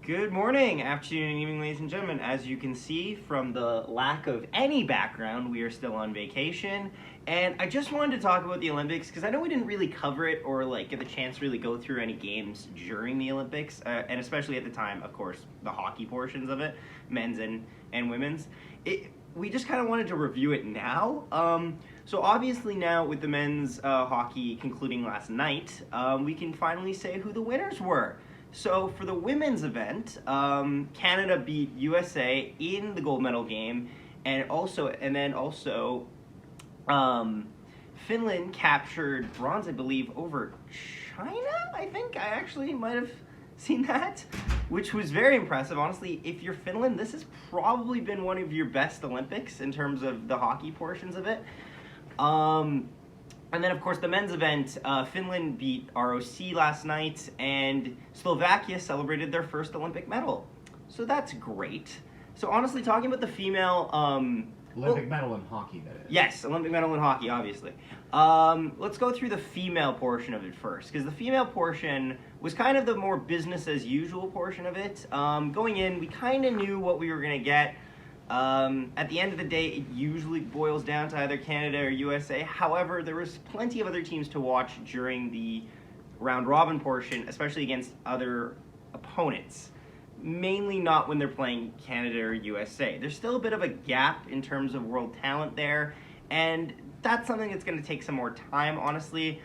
Good morning, afternoon, and evening, ladies and gentlemen. As you can see from the lack of any background, we are still on vacation. And I just wanted to talk about the Olympics because I know we didn't really cover it or get the chance to really go through any games during the Olympics, and especially at the time, of course, the hockey portions of it, men's and women's. We just kind of wanted to review it now. So obviously now with the men's hockey concluding last night, we can finally say who the winners were. So for the women's event, Canada beat USA in the gold medal game, and then also Finland captured bronze, I believe, over China. I think I actually might have seen that, which was very impressive. Honestly, if you're Finland, this has probably been one of your best Olympics in terms of the hockey portions of it. And then, of course, the men's event, Finland beat ROC last night, and Slovakia celebrated their first Olympic medal. So that's great. So honestly, talking about the female... Olympic medal in hockey, that is. Yes, Olympic medal in hockey, obviously. Let's go through the female portion of it first, because the female portion was kind of the more business-as-usual portion of it. Going in, we kind of knew what we were going to get. At the end of the day, it usually boils down to either Canada or USA. However, there was plenty of other teams to watch during the round-robin portion, especially against other opponents. Mainly not when they're playing Canada or USA. There's still a bit of a gap in terms of world talent there, and that's something that's going to take some more time, honestly.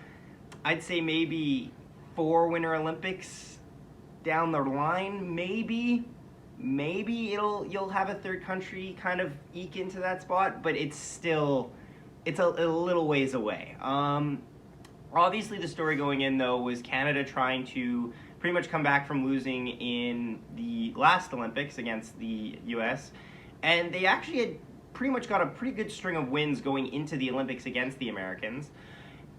I'd say maybe 4 Winter Olympics down the line, maybe you'll have a third country kind of eke into that spot, but it's a little ways away. Obviously, the story going in, though, was Canada trying to pretty much come back from losing in the last Olympics against the US, and they actually had pretty much got a pretty good string of wins going into the Olympics against the Americans.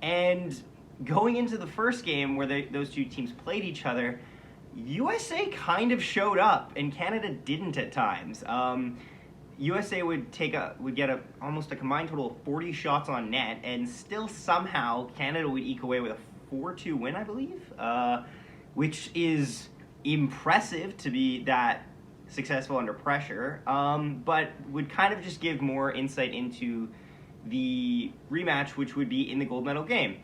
And going into the first game where those two teams played each other, USA kind of showed up, and Canada didn't at times. USA would get almost a combined total of 40 shots on net, and still somehow Canada would eke away with a 4-2 win, I believe, which is impressive to be that successful under pressure, but would kind of just give more insight into the rematch, which would be in the gold medal game.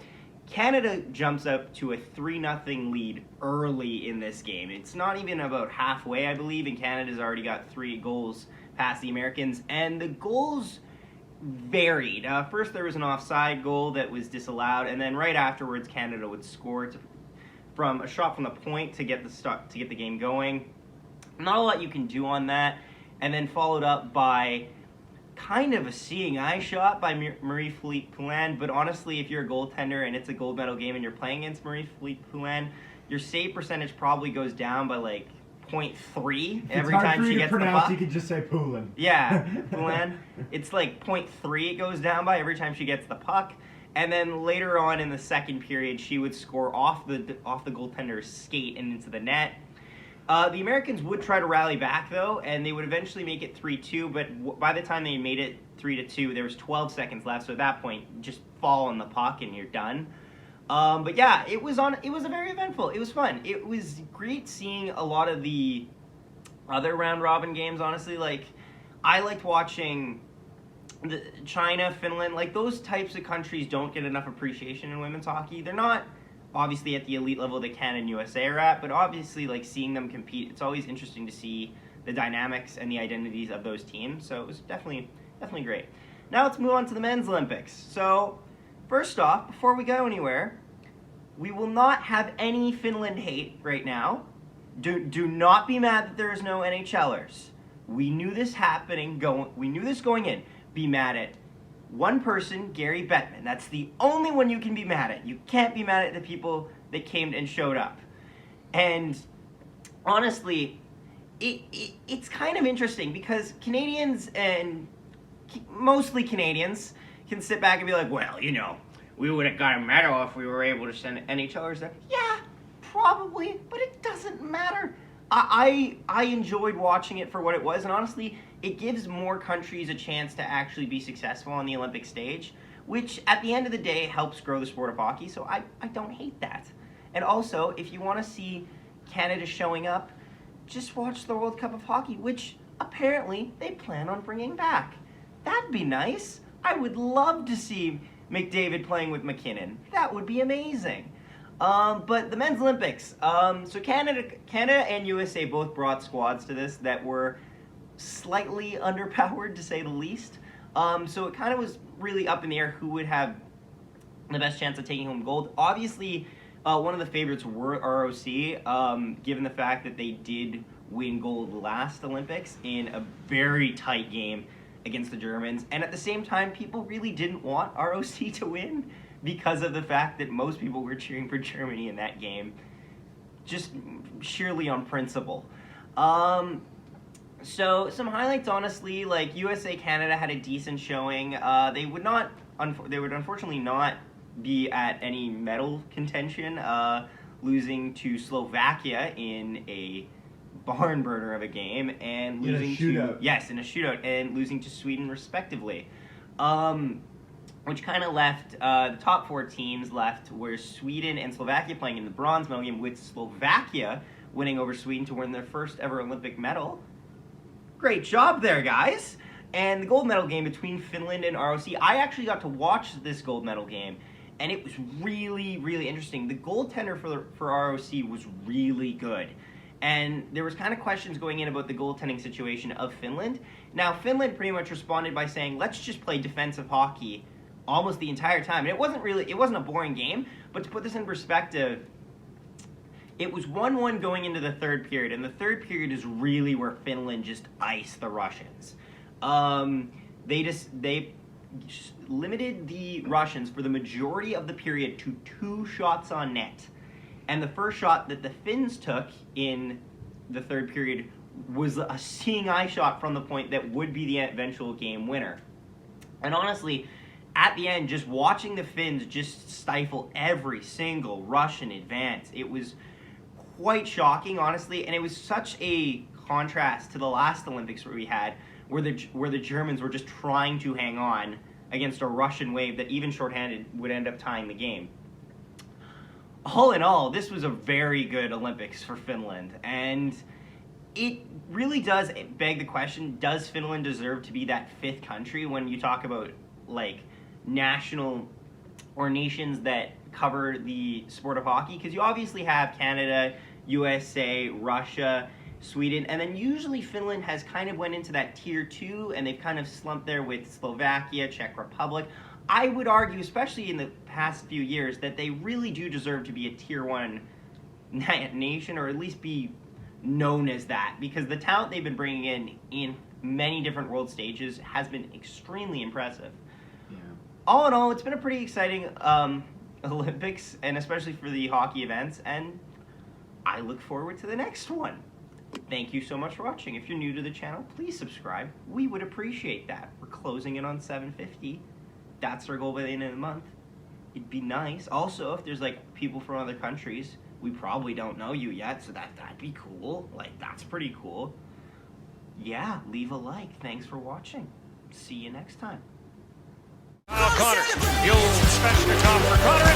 Canada jumps up to a 3-0 lead early in this game. It's not even about halfway, I believe, and Canada's already got 3 goals past the Americans, and the goals varied. First, there was an offside goal that was disallowed, and then right afterwards, Canada would score from a shot from the point to get the game going. Not a lot you can do on that, and then followed up by kind of a seeing eye shot by Marie-Philippe Poulin, but honestly, if you're a goaltender and it's a gold medal game and you're playing against Marie-Philippe Poulin, your save percentage probably goes down by 0.3 every time she gets the puck. You could just say Poulin. Yeah, Poulin. It's 0.3 it goes down by every time she gets the puck. And then later on in the second period, she would score off the goaltender's skate and into the net. The Americans would try to rally back, though, and they would eventually make it 3-2, but by the time they made it 3-2, there was 12 seconds left, so at that point, just fall on the puck and you're done. But yeah, it was a very eventful. It was fun. It was great seeing a lot of the other round-robin games, honestly. I liked watching China, Finland, those types of countries don't get enough appreciation in women's hockey. They're not obviously at the elite level that Canada and USA are at, but obviously seeing them compete, it's always interesting to see the dynamics and the identities of those teams. So it was definitely great. Now let's move on to the men's Olympics. So first off, before we go anywhere, we will not have any Finland hate right now. Do not be mad that there is no NHLers. We knew this going in. Be mad at one person, Gary Bettman. That's the only one you can be mad at. You can't be mad at the people that came and showed up. And honestly, it's kind of interesting because Canadians, and mostly Canadians, can sit back and be like, well, we would have got a medal if we were able to send NHLers there. Yeah, probably, but it doesn't matter. I enjoyed watching it for what it was, and honestly, it gives more countries a chance to actually be successful on the Olympic stage, which at the end of the day helps grow the sport of hockey, so I don't hate that. And also, if you want to see Canada showing up, just watch the World Cup of Hockey, which apparently they plan on bringing back. That'd be nice. I would love to see McDavid playing with McKinnon. That would be amazing. But the men's Olympics. So Canada and USA both brought squads to this that were slightly underpowered, to say the least. So it kind of was really up in the air who would have the best chance of taking home gold. Obviously, one of the favorites were ROC, given the fact that they did win gold last Olympics in a very tight game against the Germans. And at the same time, people really didn't want ROC to win because of the fact that most people were cheering for Germany in that game, just sheerly on principle. So some highlights, honestly, like USA Canada had a decent showing. They would unfortunately not be at any medal contention, losing to Slovakia in a barn burner of a game, and losing in a shootout, and losing to Sweden respectively. Which kind of left the top 4 teams left were Sweden and Slovakia playing in the bronze medal game, with Slovakia winning over Sweden to win their first ever Olympic medal. Great job there, guys! And the gold medal game between Finland and ROC. I actually got to watch this gold medal game, and it was really, really interesting. The goaltender for ROC was really good. And there was kind of questions going in about the goaltending situation of Finland. Now, Finland pretty much responded by saying, let's just play defensive hockey almost the entire time. And it wasn't a boring game, but to put this in perspective, it was 1-1 going into the third period, and the third period is really where Finland just iced the Russians. They limited the Russians for the majority of the period to 2 shots on net. And the first shot that the Finns took in the third period was a seeing eye shot from the point that would be the eventual game winner. And honestly, at the end, just watching the Finns just stifle every single Russian advance, it was quite shocking, honestly, and it was such a contrast to the last Olympics where we had, where the Germans were just trying to hang on against a Russian wave that even shorthanded would end up tying the game. All in all, this was a very good Olympics for Finland, and it really does beg the question, does Finland deserve to be that 5th country when you talk about, like, national or nations that cover the sport of hockey? Because you obviously have Canada, USA, Russia, Sweden, and then usually Finland has kind of went into that tier 2, and they've kind of slumped there with Slovakia, Czech Republic. I would argue, especially in the past few years, that they really do deserve to be a tier 1 nation, or at least be known as that, because the talent they've been bringing in many different world stages has been extremely impressive. Yeah. All in all, it's been a pretty exciting Olympics, and especially for the hockey events, and I look forward to the next one. Thank you so much for watching. If you're new to the channel, please subscribe. We would appreciate that. We're closing in on 750. That's our goal by the end of the month. It'd be nice. Also, if there's like people from other countries, we probably don't know you yet, so that'd be cool. Like, that's pretty cool. Yeah, leave a like. Thanks for watching. See you next time. Connor, the old special top for Connor.